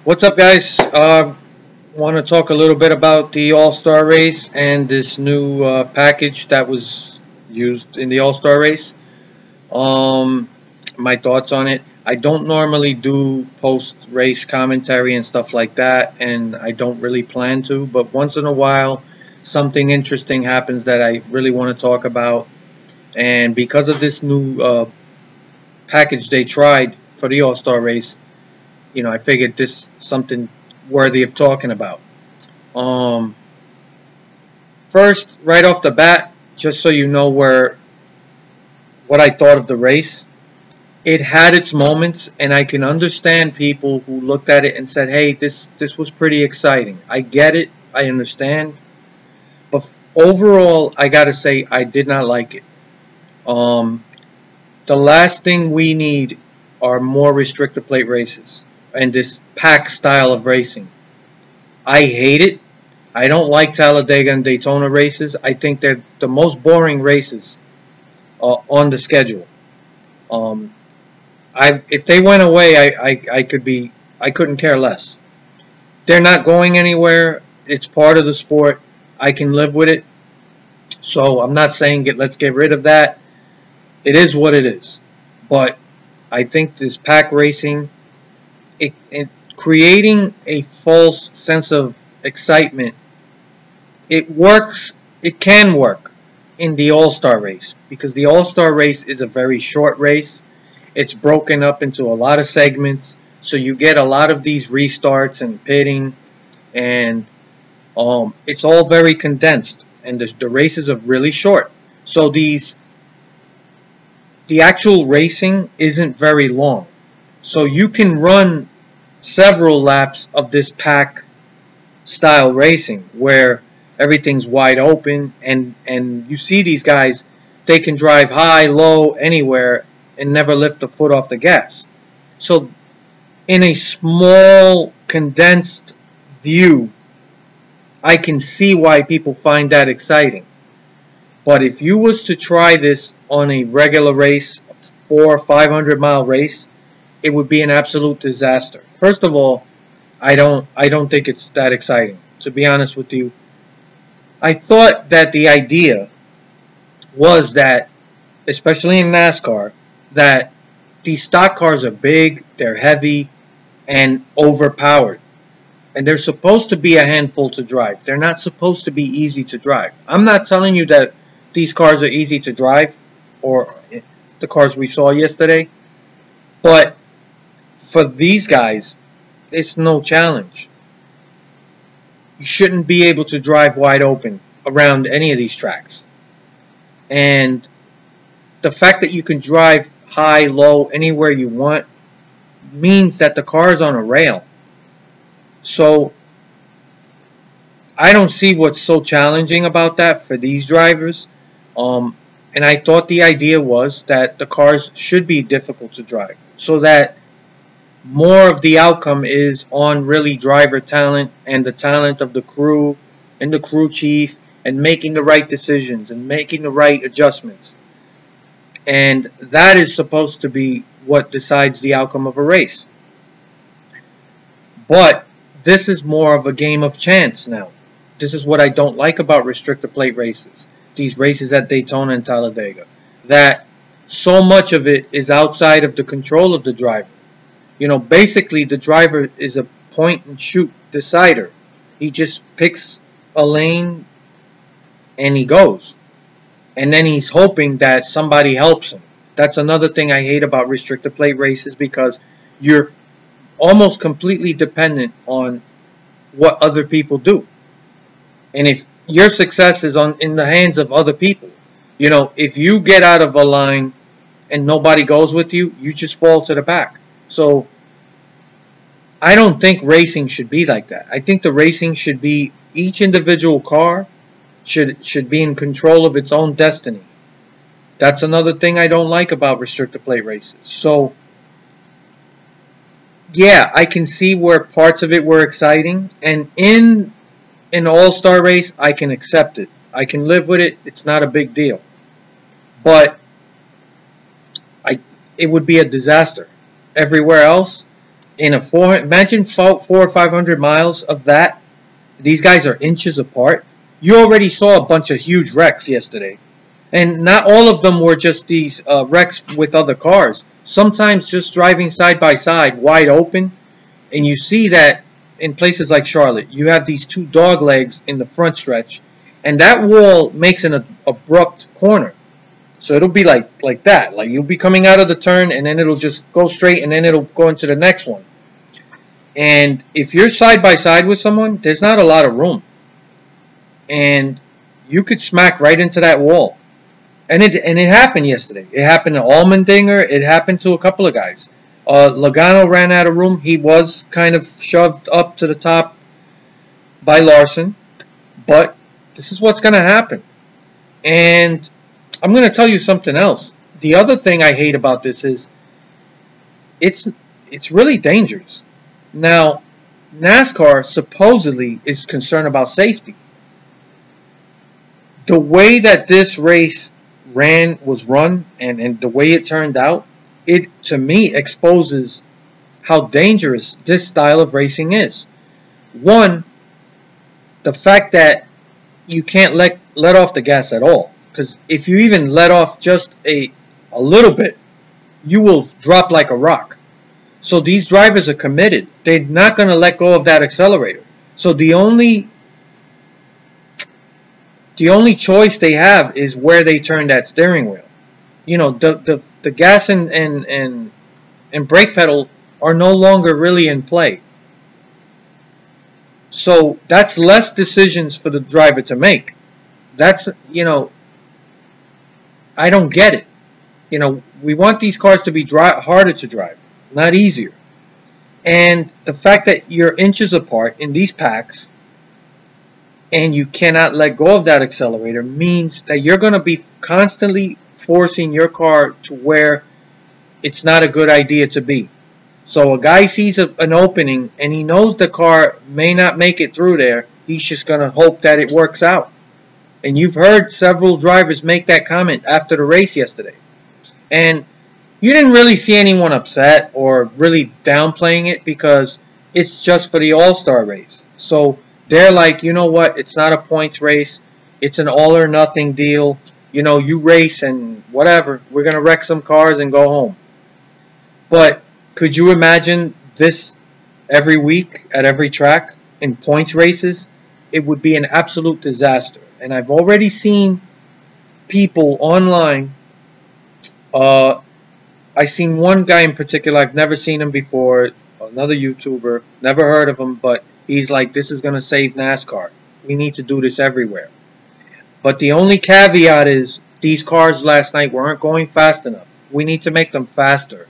What's up, guys? Want to talk a little bit about the All-Star race and this new package that was used in the All-Star race. Um, my thoughts on it. I don't normally do post-race commentary and stuff like that, and I don't really plan to. But once in a while, something interesting happens that I really want to talk about. And because of this new package they tried for the All-Star race, I figured this something worthy of talking about. Um, First, right off the bat, just so you know what I thought of the race, it had its moments, and I can understand people who looked at it and said, "Hey, this was pretty exciting." I get it, I understand, but overall, I gotta say I did not like it. Um, the last thing we need are more restrictor plate races and this pack style of racing. I hate it. I don't like Talladega and Daytona races. I think they're the most boring races on the schedule. Um, if they went away, I couldn't care less. They're not going anywhere. It's part of the sport. I can live with it. So I'm not saying let's get rid of that. It is what it is. But I think this pack racing, it creating a false sense of excitement. It works. It can work in the All-Star race because the All-Star race is a very short race. It's broken up into a lot of segments, so you get a lot of these restarts and pitting, and it's all very condensed, and the races are really short. So the actual racing isn't very long, so you can run several laps of this pack style racing where everything's wide open, and you see these guys, they can drive high, low, anywhere and never lift a foot off the gas. So in a small condensed view, I can see why people find that exciting. But if you was to try this on a regular race, 400 or 500 mile race, it would be an absolute disaster. First of all, I don't think it's that exciting. To be honest with you, I thought that the idea was that, especially in NASCAR, that these stock cars are big, they're heavy, and overpowered. And they're supposed to be a handful to drive. They're not supposed to be easy to drive. I'm not telling you that these cars are easy to drive, or the cars we saw yesterday, but for these guys, it's no challenge. You shouldn't be able to drive wide open around any of these tracks. And the fact that you can drive high, low, anywhere you want means that the car is on a rail. So I don't see what's so challenging about that for these drivers. And I thought the idea was that the cars should be difficult to drive so that more of the outcome is on really driver talent and the talent of the crew and the crew chief and making the right decisions and making the right adjustments. And that is supposed to be what decides the outcome of a race. But this is more of a game of chance now. This is what I don't like about restrictor plate races. These races at Daytona and Talladega. That so much of it is outside of the control of the driver. Basically the driver is a point and shoot decider. He just picks a lane and he goes. And then he's hoping that somebody helps him. That's another thing I hate about restrictor plate races, because you're almost completely dependent on what other people do. And if your success is in the hands of other people, if you get out of a line and nobody goes with you, you just fall to the back. So I don't think racing should be like that. I think the racing should be each individual car should be in control of its own destiny. That's another thing I don't like about restrictor plate races. So yeah, I can see where parts of it were exciting, and in an all-star race, I can accept it. I can live with it. It's not a big deal. But it would be a disaster. Everywhere else, in a imagine 400 or 500 miles of that. These guys are inches apart. You already saw a bunch of huge wrecks yesterday. And not all of them were just these wrecks with other cars. Sometimes just driving side by side, wide open, and you see that in places like Charlotte, you have these two dog legs in the front stretch, and that wall makes an abrupt corner. So it'll be like that. Like you'll be coming out of the turn, and then it'll just go straight, and then it'll go into the next one. And if you're side by side with someone, there's not a lot of room. And you could smack right into that wall. And it happened yesterday. It happened to Allmendinger. It happened to a couple of guys. Logano ran out of room. He was kind of shoved up to the top by Larson. But this is what's going to happen. And I'm going to tell you something else. The other thing I hate about this is it's really dangerous. Now, NASCAR supposedly is concerned about safety. The way that this race was run and the way it turned out, it to me exposes how dangerous this style of racing is. One, the fact that you can't let off the gas at all, because if you even let off just a little bit, you will drop like a rock. So these drivers are committed. They're not going to let go of that accelerator. So the only choice they have is where they turn that steering wheel. You know, the gas and brake pedal are no longer really in play. So that's less decisions for the driver to make. That's, you know, I don't get it. You know, we want these cars to be harder to drive, not easier. And the fact that you're inches apart in these packs and you cannot let go of that accelerator means that you're going to be constantly forcing your car to where it's not a good idea to be. So a guy sees an opening and he knows the car may not make it through there. He's just going to hope that it works out. And you've heard several drivers make that comment after the race yesterday. And you didn't really see anyone upset or really downplaying it because it's just for the All-Star race. So they're like, you know what, it's not a points race. It's an all-or-nothing deal. You know, you race and whatever. We're going to wreck some cars and go home. But could you imagine this every week at every track in points races? It would be an absolute disaster. And I've already seen people online. I've seen one guy in particular. I've never seen him before. Another YouTuber. Never heard of him. But he's like, this is going to save NASCAR. We need to do this everywhere. But the only caveat is these cars last night weren't going fast enough. We need to make them faster.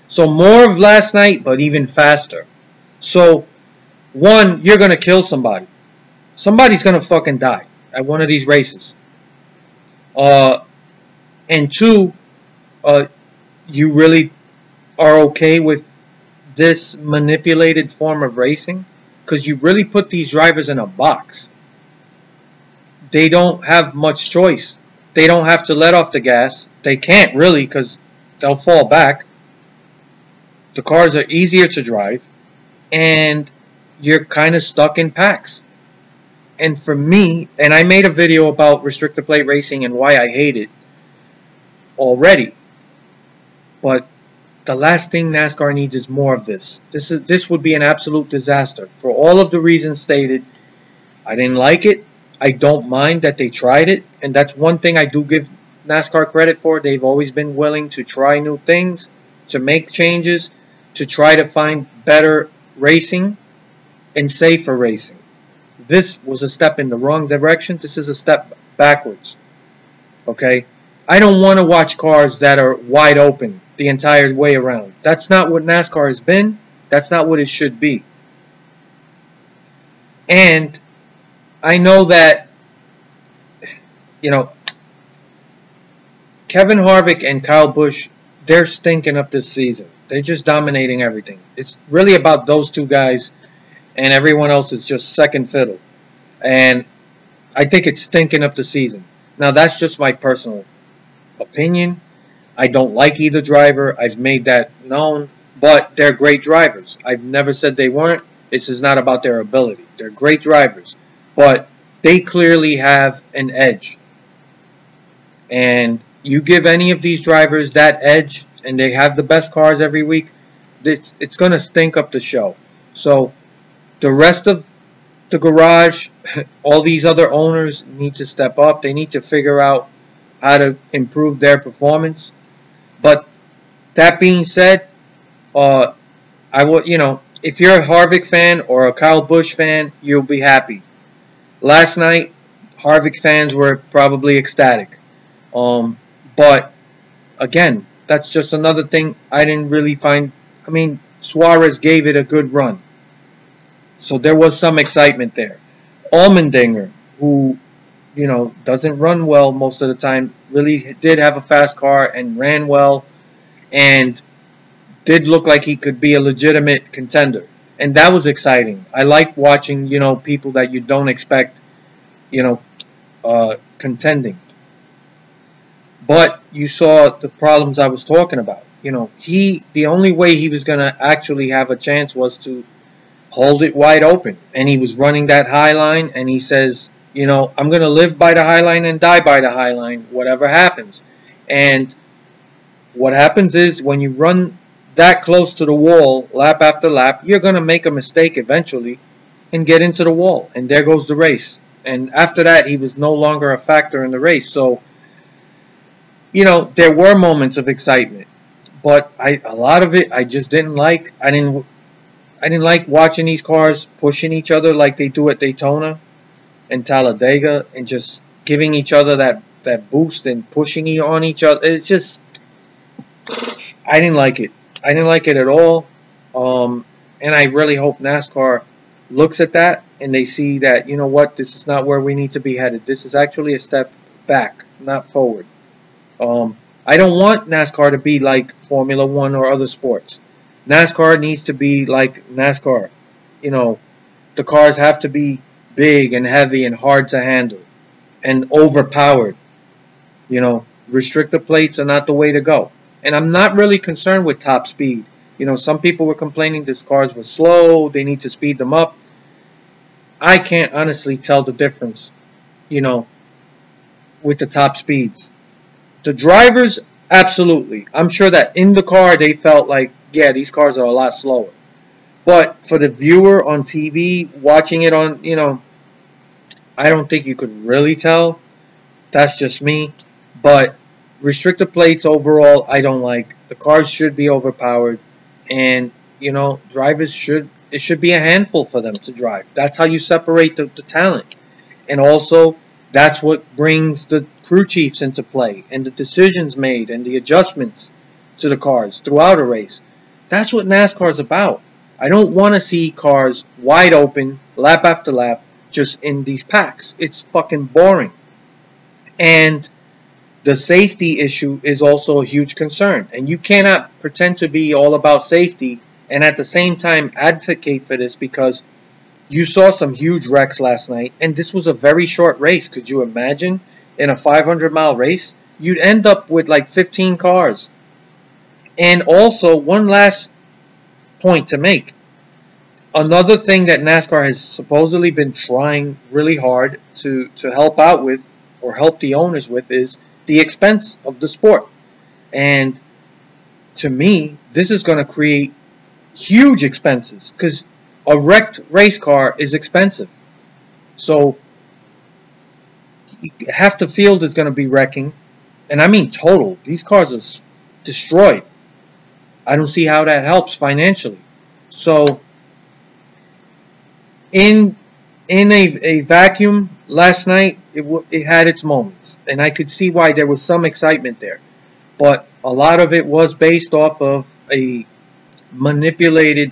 So more of last night, but even faster. So, one, you're going to kill somebody. Somebody's going to fucking die at one of these races. And two, you really are okay with this manipulated form of racing? Because you really put these drivers in a box. They don't have much choice. They don't have to let off the gas. They can't really because they'll fall back. The cars are easier to drive. And you're kind of stuck in packs. And for me, and I made a video about restrictor plate racing and why I hate it already. But the last thing NASCAR needs is more of this. This would be an absolute disaster. For all of the reasons stated, I didn't like it. I don't mind that they tried it. And that's one thing I do give NASCAR credit for. They've always been willing to try new things, to make changes, to try to find better racing and safer racing. This was a step in the wrong direction. This is a step backwards. Okay? I don't want to watch cars that are wide open the entire way around. That's not what NASCAR has been. That's not what it should be. And I know that, you know, Kevin Harvick and Kyle Busch, they're stinking up this season. They're just dominating everything. It's really about those two guys, and everyone else is just second fiddle. And I think it's stinking up the season. Now, that's just my personal opinion. I don't like either driver. I've made that known. but they're great drivers. I've never said they weren't. This is not about their ability. They're great drivers, but they clearly have an edge. And you give any of these drivers that edge, and they have the best cars every week, it's going to stink up the show. So the rest of the garage, all these other owners need to step up. They need to figure out how to improve their performance. But that being said, I will, if you're a Harvick fan or a Kyle Busch fan, you'll be happy. Last night, Harvick fans were probably ecstatic. But again, that's just another thing I didn't really find. I mean, Suarez gave it a good run, so there was some excitement there. Allmendinger, who doesn't run well most of the time, really did have a fast car and ran well, and did look like he could be a legitimate contender, and that was exciting. I like watching people that you don't expect contending. But you saw the problems I was talking about. The only way he was going to actually have a chance was to hold it wide open. And he was running that high line, and he says, I'm going to live by the high line and die by the high line, whatever happens. And what happens is when you run that close to the wall, lap after lap, you're going to make a mistake eventually and get into the wall. And there goes the race. And after that, he was no longer a factor in the race. So, there were moments of excitement, but a lot of it I just didn't like. I didn't like watching these cars pushing each other like they do at Daytona and Talladega, and just giving each other that boost and pushing on each other. It's just, I didn't like it. I didn't like it at all. And I really hope NASCAR looks at that and they see that, this is not where we need to be headed. This is actually a step back, not forward. I don't want NASCAR to be like Formula One or other sports. NASCAR needs to be like NASCAR. The cars have to be big and heavy and hard to handle and overpowered. Restrictor plates are not the way to go. And I'm not really concerned with top speed. Some people were complaining these cars were slow. They need to speed them up. I can't honestly tell the difference, with the top speeds. The drivers, absolutely. I'm sure that in the car they felt like, yeah, these cars are a lot slower. But for the viewer on TV, watching it on, I don't think you could really tell. That's just me. But restrictor plates overall, I don't like. The cars should be overpowered. And, drivers it should be a handful for them to drive. That's how you separate the talent. And also, that's what brings the crew chiefs into play, and the decisions made, and the adjustments to the cars throughout a race. That's what NASCAR is about. I don't want to see cars wide open, lap after lap, just in these packs. It's fucking boring. And the safety issue is also a huge concern. And you cannot pretend to be all about safety and at the same time advocate for this, because you saw some huge wrecks last night, and this was a very short race. Could you imagine in a 500-mile race? You'd end up with like 15 cars. And also, one last point to make. Another thing that NASCAR has supposedly been trying really hard to help out with, or help the owners with, is the expense of the sport. And to me, this is going to create huge expenses, because a wrecked race car is expensive. So half the field is going to be wrecking. And I mean total. These cars are destroyed. I don't see how that helps financially. So in a vacuum, last night, it had its moments. And I could see why there was some excitement there. But a lot of it was based off of a manipulated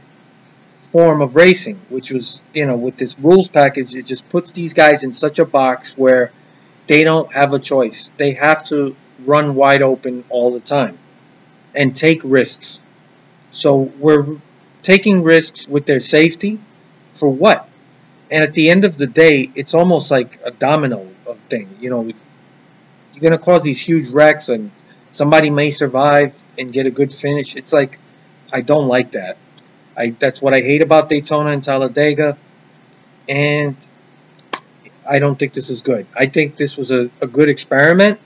form of racing, which was, with this rules package, it just puts these guys in such a box where they don't have a choice. They have to run wide open all the time and take risks. So we're taking risks with their safety for what? And at the end of the day, it's almost like a domino of thing. You're going to cause these huge wrecks, and somebody may survive and get a good finish. It's like, I don't like that. That's what I hate about Daytona and Talladega, and I don't think this is good. I think this was a good experiment,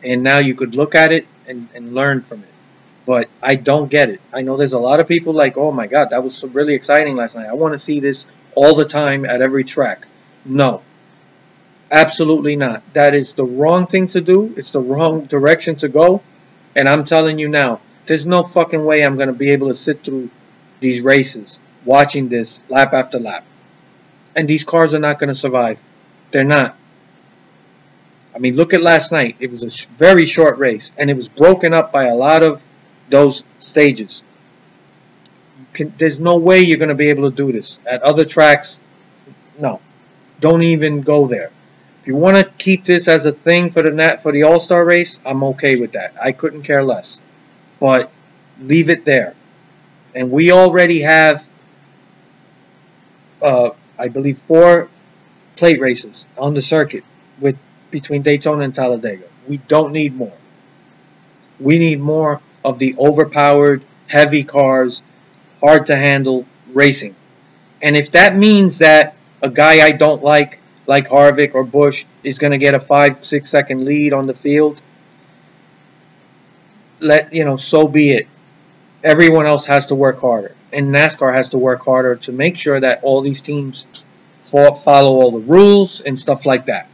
and now you could look at it and learn from it. But I don't get it. I know there's a lot of people like, oh my God, that was so really exciting last night. I want to see this all the time at every track. No, absolutely not. That is the wrong thing to do. It's the wrong direction to go. And I'm telling you now, there's no fucking way I'm going to be able to sit through these races watching this lap after lap. And these cars are not going to survive. They're not. I mean, look at last night. It was a very short race, and it was broken up by a lot of those stages. There's no way you're going to be able to do this. At other tracks, no. Don't even go there. If you want to keep this as a thing for the All-Star race, I'm okay with that. I couldn't care less. But leave it there. And we already have, I believe, 4 plate races on the circuit between Daytona and Talladega. We don't need more. We need more of the overpowered, heavy cars, hard to handle racing. And if that means that a guy I don't like Harvick or Busch, is going to get a 5-6 second lead on the field, so be it. Everyone else has to work harder, and NASCAR has to work harder to make sure that all these teams follow all the rules and stuff like that.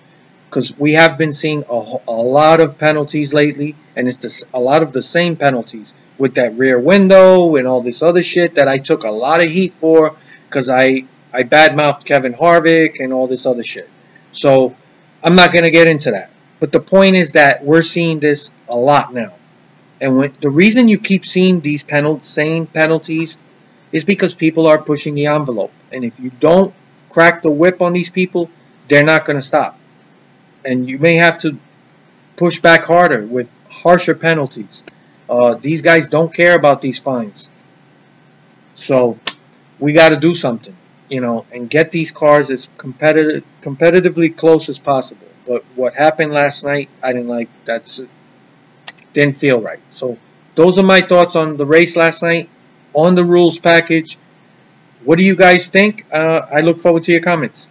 Because we have been seeing a lot of penalties lately, and it's a lot of the same penalties with that rear window and all this other shit that I took a lot of heat for because I badmouthed Kevin Harvick and all this other shit. So I'm not going to get into that. But the point is that we're seeing this a lot now. And the reason you keep seeing these same penalties is because people are pushing the envelope. And if you don't crack the whip on these people, they're not going to stop. And you may have to push back harder with harsher penalties. These guys don't care about these fines. So we got to do something, and get these cars as competitively close as possible. But what happened last night, I didn't like. Didn't feel right. So those are my thoughts on the race last night, on the rules package. What do you guys think? I look forward to your comments.